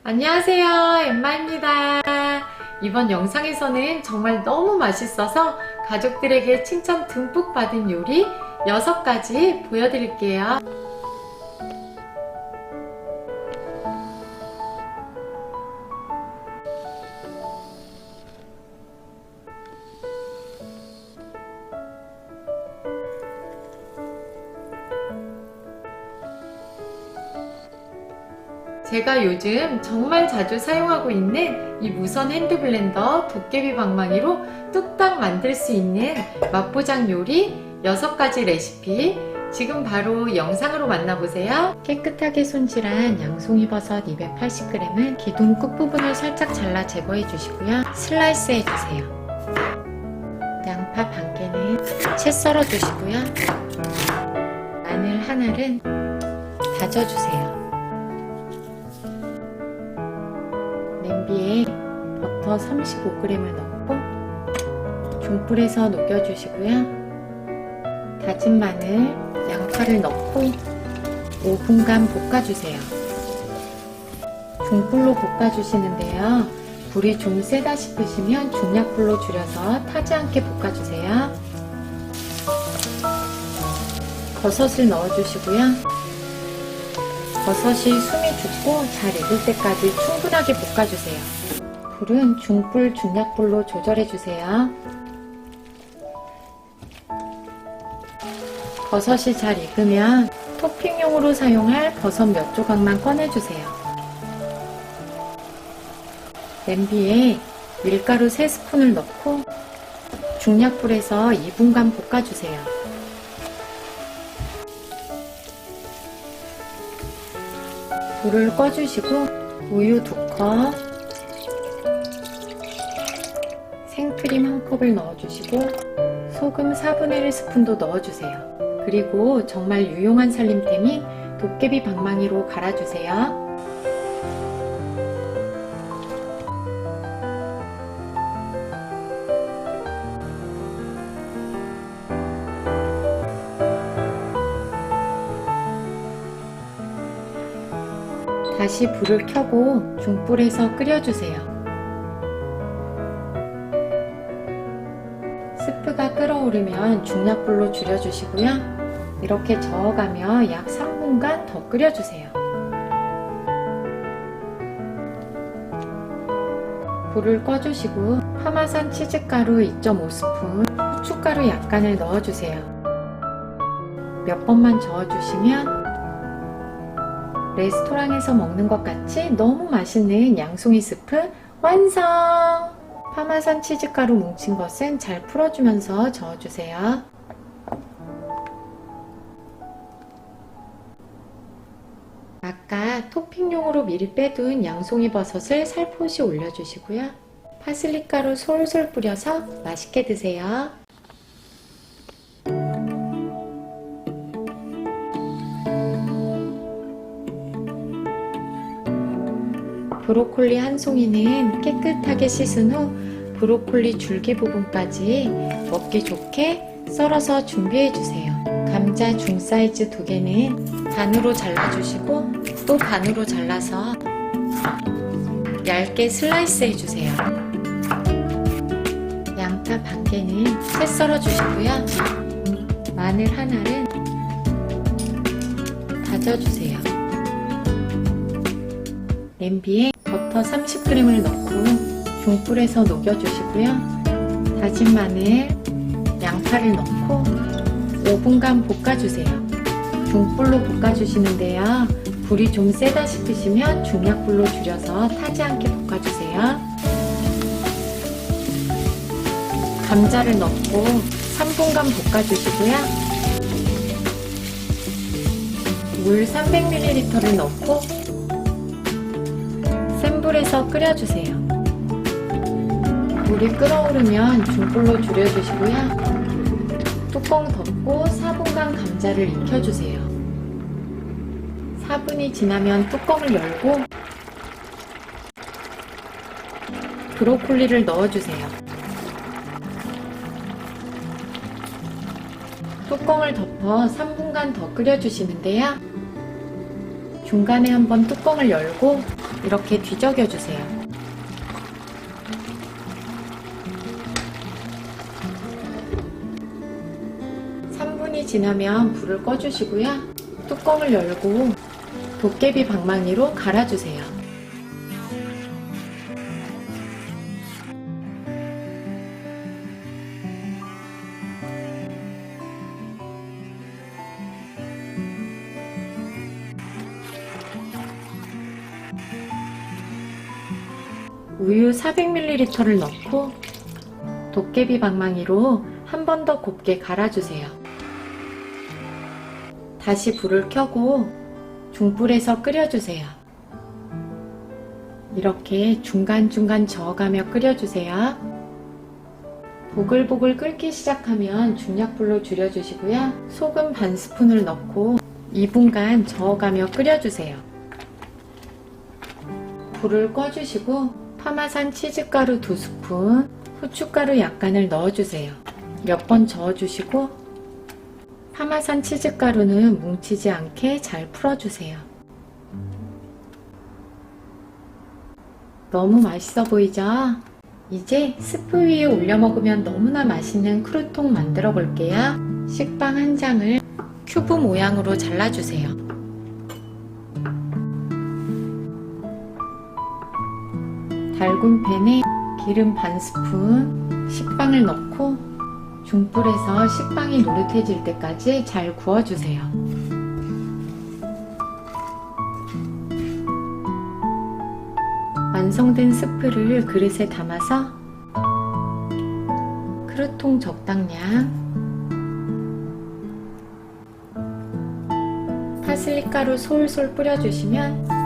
안녕하세요, 엠마입니다. 이번 영상에서는 정말 너무 맛있어서 가족들에게 칭찬 듬뿍 받은 요리 6가지 보여드릴게요. 제가 요즘 정말 자주 사용하고 있는 이 무선 핸드블렌더 도깨비 방망이로 뚝딱 만들 수 있는 맛보장 요리 6가지 레시피 지금 바로 영상으로 만나보세요. 깨끗하게 손질한 양송이버섯 280g은 기둥 끝부분을 살짝 잘라 제거해 주시고요. 슬라이스 해주세요. 양파 반 개는 채 썰어 주시고요. 마늘 하나를 다져주세요. 냄비에 버터 35g을 넣고 중불에서 녹여주시고요. 다진 마늘, 양파를 넣고 5분간 볶아주세요. 중불로 볶아주시는데요. 불이 좀 세다 싶으시면 중약불로 줄여서 타지 않게 볶아주세요. 버섯을 넣어주시고요. 버섯이 숨이 죽고 잘 익을 때까지 충분하게 볶아주세요. 불은 중불, 중약불로 조절해주세요. 버섯이 잘 익으면 토핑용으로 사용할 버섯 몇 조각만 꺼내주세요. 냄비에 밀가루 3스푼을 넣고 중약불에서 2분간 볶아주세요. 불을 꺼주시고 우유 2컵, 생크림 1컵을 넣어주시고 소금 4분의 1스푼도 넣어주세요. 그리고 정말 유용한 살림템이 도깨비 방망이로 갈아주세요. 다시 불을 켜고 중불에서 끓여주세요. 스프가 끓어오르면 중약불로 줄여주시고요. 이렇게 저어가며 약 3분간 더 끓여주세요. 불을 꺼주시고 파마산 치즈가루 2.5스푼, 후춧가루 약간을 넣어주세요. 몇 번만 저어주시면 레스토랑에서 먹는 것 같이 너무 맛있는 양송이 스프 완성! 파마산 치즈가루 뭉친 것은 잘 풀어주면서 저어주세요. 아까 토핑용으로 미리 빼둔 양송이 버섯을 살포시 올려주시고요. 파슬리 가루 솔솔 뿌려서 맛있게 드세요. 브로콜리 한 송이는 깨끗하게 씻은 후 브로콜리 줄기 부분까지 먹기 좋게 썰어서 준비해주세요. 감자 중 사이즈 2개는 반으로 잘라주시고 또 반으로 잘라서 얇게 슬라이스 해주세요. 양파 반 개는 채 썰어주시고요. 마늘 하나를 다져주세요. 냄비에 버터 30g을 넣고 중불에서 녹여주시고요. 다진 마늘, 양파를 넣고 5분간 볶아주세요. 중불로 볶아주시는데요. 불이 좀 세다 싶으시면 중약불로 줄여서 타지 않게 볶아주세요. 감자를 넣고 3분간 볶아주시고요. 물 300ml를 넣고 센 불에서 끓여주세요. 물이 끓어오르면 중불로 줄여주시고요. 뚜껑 덮고 4분간 감자를 익혀주세요. 4분이 지나면 뚜껑을 열고 브로콜리를 넣어주세요. 뚜껑을 덮어 3분간 더 끓여주시는데요. 중간에 한번 뚜껑을 열고 이렇게 뒤적여 주세요. 3분이 지나면 불을 꺼주시고요. 뚜껑을 열고 도깨비 방망이로 갈아주세요. 우유 400ml를 넣고 도깨비 방망이로 한 번 더 곱게 갈아주세요. 다시 불을 켜고 중불에서 끓여주세요. 이렇게 중간중간 저어가며 끓여주세요. 보글보글 끓기 시작하면 중약불로 줄여주시고요. 소금 반 스푼을 넣고 2분간 저어가며 끓여주세요. 불을 꺼주시고 파마산 치즈가루 2스푼, 후춧가루 약간을 넣어주세요. 몇 번 저어주시고 파마산 치즈가루는 뭉치지 않게 잘 풀어주세요. 너무 맛있어 보이죠? 이제 스프 위에 올려 먹으면 너무나 맛있는 크루통 만들어 볼게요. 식빵 한 장을 큐브 모양으로 잘라주세요. 달군 팬에 기름 반 스푼, 식빵을 넣고 중불에서 식빵이 노릇해질 때까지 잘 구워주세요. 완성된 스프를 그릇에 담아서 크루통 적당량, 파슬리 가루 솔솔 뿌려주시면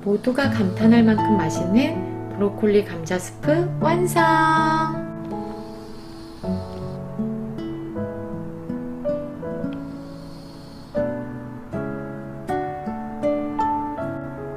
모두가 감탄할 만큼 맛있는 브로콜리 감자 스프 완성!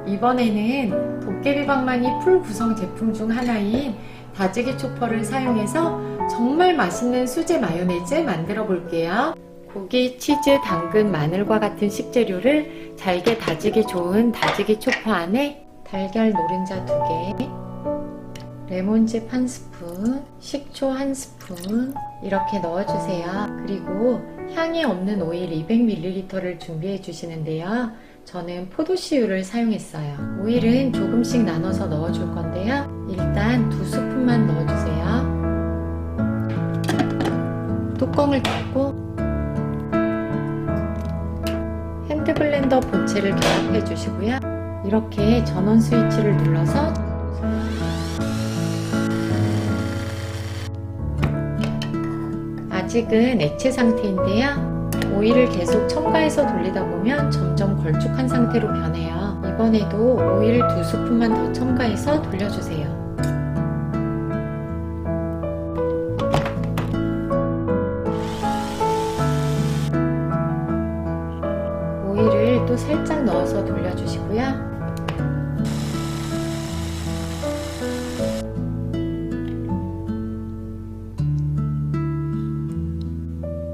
이번에는 도깨비 방망이 풀 구성 제품 중 하나인 다지기 초퍼를 사용해서 정말 맛있는 수제 마요네즈 만들어 볼게요. 고기, 치즈, 당근, 마늘과 같은 식재료를 잘게 다지기 좋은 다지기 초퍼 안에 달걀 노른자 2개, 레몬즙 1스푼, 식초 1스푼 이렇게 넣어주세요. 그리고 향이 없는 오일 200ml를 준비해 주시는데요. 저는 포도씨유를 사용했어요. 오일은 조금씩 나눠서 넣어줄 건데요. 일단 2스푼만 넣어주세요. 뚜껑을 닫고 핸드블렌더 본체를 결합해 주시고요. 이렇게 전원 스위치를 눌러서 아직은 액체 상태인데요. 오일을 계속 첨가해서 돌리다 보면 점점 걸쭉한 상태로 변해요. 이번에도 오일 2스푼만 더 첨가해서 돌려주세요. 오일을 또 살짝 넣어서 돌려주시고요.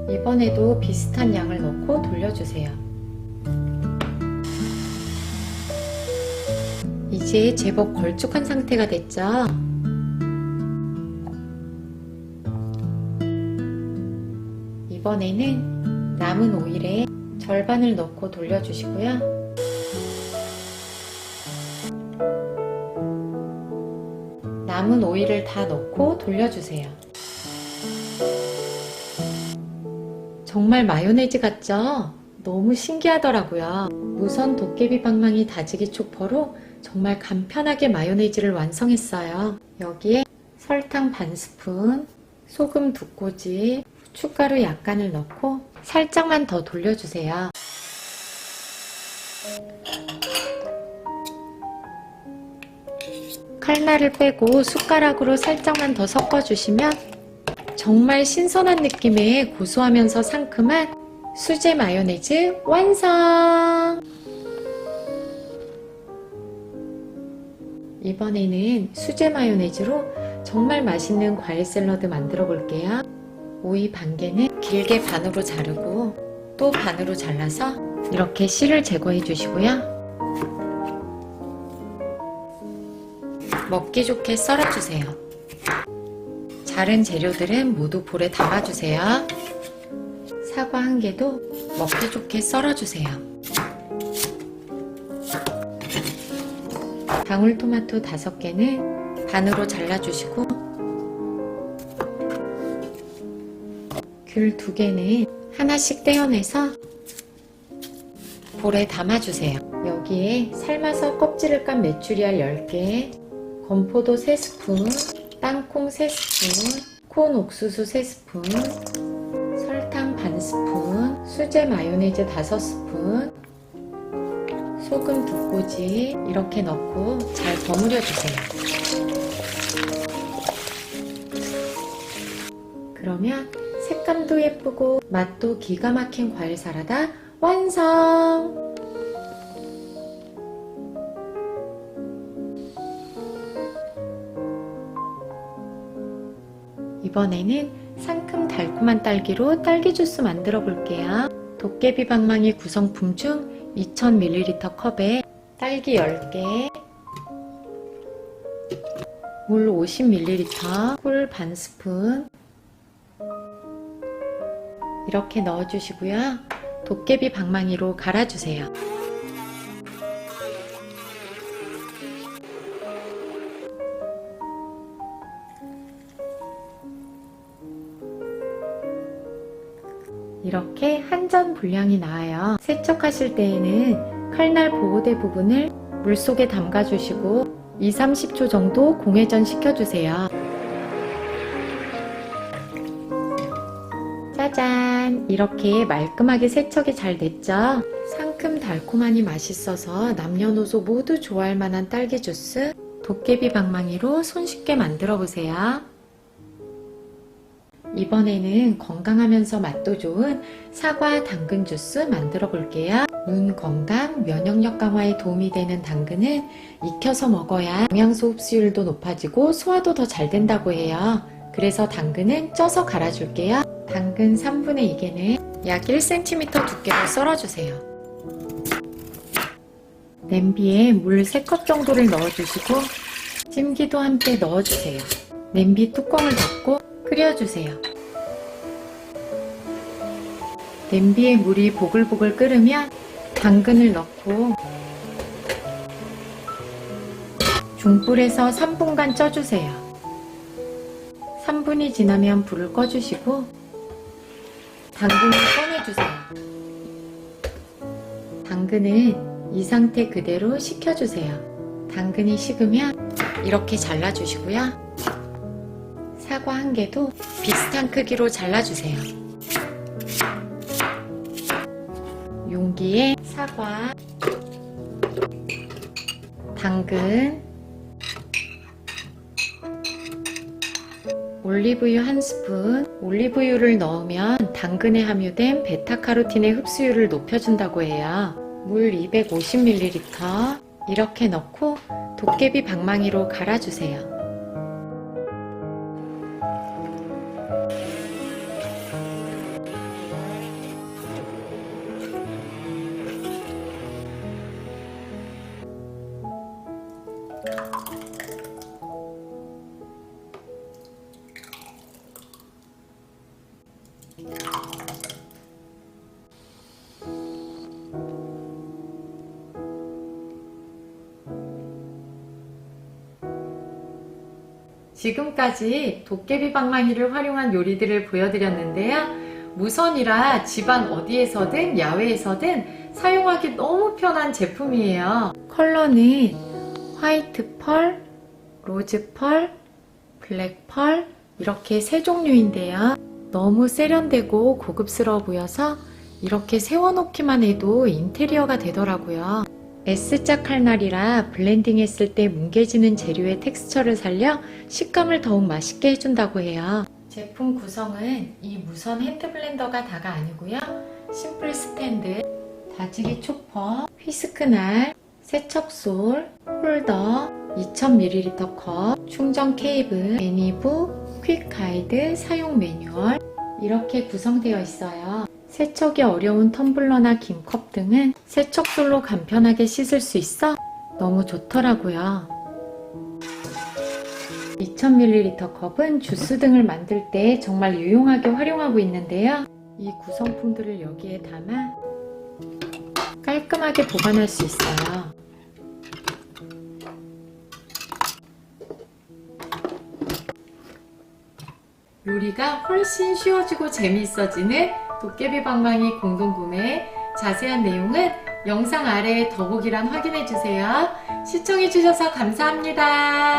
이번에도 비슷한 양을 넣고 돌려주세요. 이제 제법 걸쭉한 상태가 됐죠? 이번에는 남은 오일에 절반을 넣고 돌려주시고요. 남은 오일을 다 넣고 돌려주세요. 정말 마요네즈 같죠? 너무 신기하더라고요. 무선 도깨비 방망이 다지기 초퍼로 정말 간편하게 마요네즈를 완성했어요. 여기에 설탕 반 스푼, 소금 2꼬지, 후춧가루 약간을 넣고 살짝만 더 돌려주세요. 칼날을 빼고 숟가락으로 살짝만 더 섞어주시면 정말 신선한 느낌의 고소하면서 상큼한 수제 마요네즈 완성! 이번에는 수제 마요네즈로 정말 맛있는 과일 샐러드 만들어 볼게요. 오이 반 개는 길게 반으로 자르고 또 반으로 잘라서 이렇게 씨를 제거해 주시고요. 먹기 좋게 썰어주세요. 자른 재료들은 모두 볼에 담아주세요. 사과 1개도 먹기 좋게 썰어주세요. 방울토마토 5개는 반으로 잘라주시고, 귤 2개는 하나씩 떼어내서 볼에 담아주세요. 여기에 삶아서 껍질을 깐 메추리알 10개, 건포도 3스푼, 땅콩 3스푼, 콘 옥수수 3스푼, 설탕 반 스푼, 수제 마요네즈 5스푼, 소금 2꼬지 이렇게 넣고 잘 버무려 주세요. 그러면 색감도 예쁘고 맛도 기가 막힌 과일 사라다 완성! 이번에는 상큼 달콤한 딸기로 딸기 주스 만들어 볼게요. 도깨비 방망이 구성품 중 2000ml 컵에 딸기 10개, 물 50ml, 꿀 반 스푼 이렇게 넣어주시고요. 도깨비 방망이로 갈아주세요. 이렇게 한 잔 분량이 나와요. 세척하실 때에는 칼날 보호대 부분을 물속에 담가주시고 2-30초 정도 공회전 시켜주세요. 짜잔! 이렇게 말끔하게 세척이 잘 됐죠? 상큼 달콤하니 맛있어서 남녀노소 모두 좋아할 만한 딸기 주스 도깨비 방망이로 손쉽게 만들어 보세요. 이번에는 건강하면서 맛도 좋은 사과 당근 주스 만들어 볼게요. 눈 건강, 면역력 강화에 도움이 되는 당근은 익혀서 먹어야 영양소 흡수율도 높아지고 소화도 더 잘 된다고 해요. 그래서 당근은 쪄서 갈아줄게요. 당근 3분의 2개는 약 1cm 두께로 썰어주세요. 냄비에 물 3컵 정도를 넣어주시고 찜기도 함께 넣어주세요. 냄비 뚜껑을 닫고 끓여주세요. 냄비에 물이 보글보글 끓으면 당근을 넣고 중불에서 3분간 쪄주세요. 3분이 지나면 불을 꺼주시고 당근을 꺼내주세요. 당근은 이 상태 그대로 식혀주세요. 당근이 식으면 이렇게 잘라주시고요. 사과 1개도 비슷한 크기로 잘라주세요. 용기에 사과, 당근, 올리브유 1스푼. 올리브유를 넣으면 당근에 함유된 베타카로틴의 흡수율을 높여준다고 해요. 물 250ml 이렇게 넣고 도깨비 방망이로 갈아주세요. 지금까지 도깨비 방망이를 활용한 요리들을 보여드렸는데요. 무선이라 집안 어디에서든 야외에서든 사용하기 너무 편한 제품이에요. 컬러는 화이트 펄, 로즈 펄, 블랙 펄 이렇게 3종류인데요. 너무 세련되고 고급스러워 보여서 이렇게 세워놓기만 해도 인테리어가 되더라고요. S자 칼날이라 블렌딩 했을 때 뭉개지는 재료의 텍스처를 살려 식감을 더욱 맛있게 해준다고 해요. 제품 구성은 이 무선 핸드블렌더가 다가 아니고요. 심플 스탠드, 다지기 초퍼, 휘스크 날, 세척솔, 홀더, 2000ml 컵, 충전 케이블, 애니부, 퀵 가이드, 사용 매뉴얼 이렇게 구성되어 있어요. 세척이 어려운 텀블러나 긴 컵 등은 세척솔로 간편하게 씻을 수 있어 너무 좋더라고요. 2000ml 컵은 주스 등을 만들 때 정말 유용하게 활용하고 있는데요. 이 구성품들을 여기에 담아 깔끔하게 보관할 수 있어요. 요리가 훨씬 쉬워지고 재미있어지는 도깨비 방망이 공동구매 자세한 내용은 영상 아래에 더보기란 확인해주세요. 시청해주셔서 감사합니다.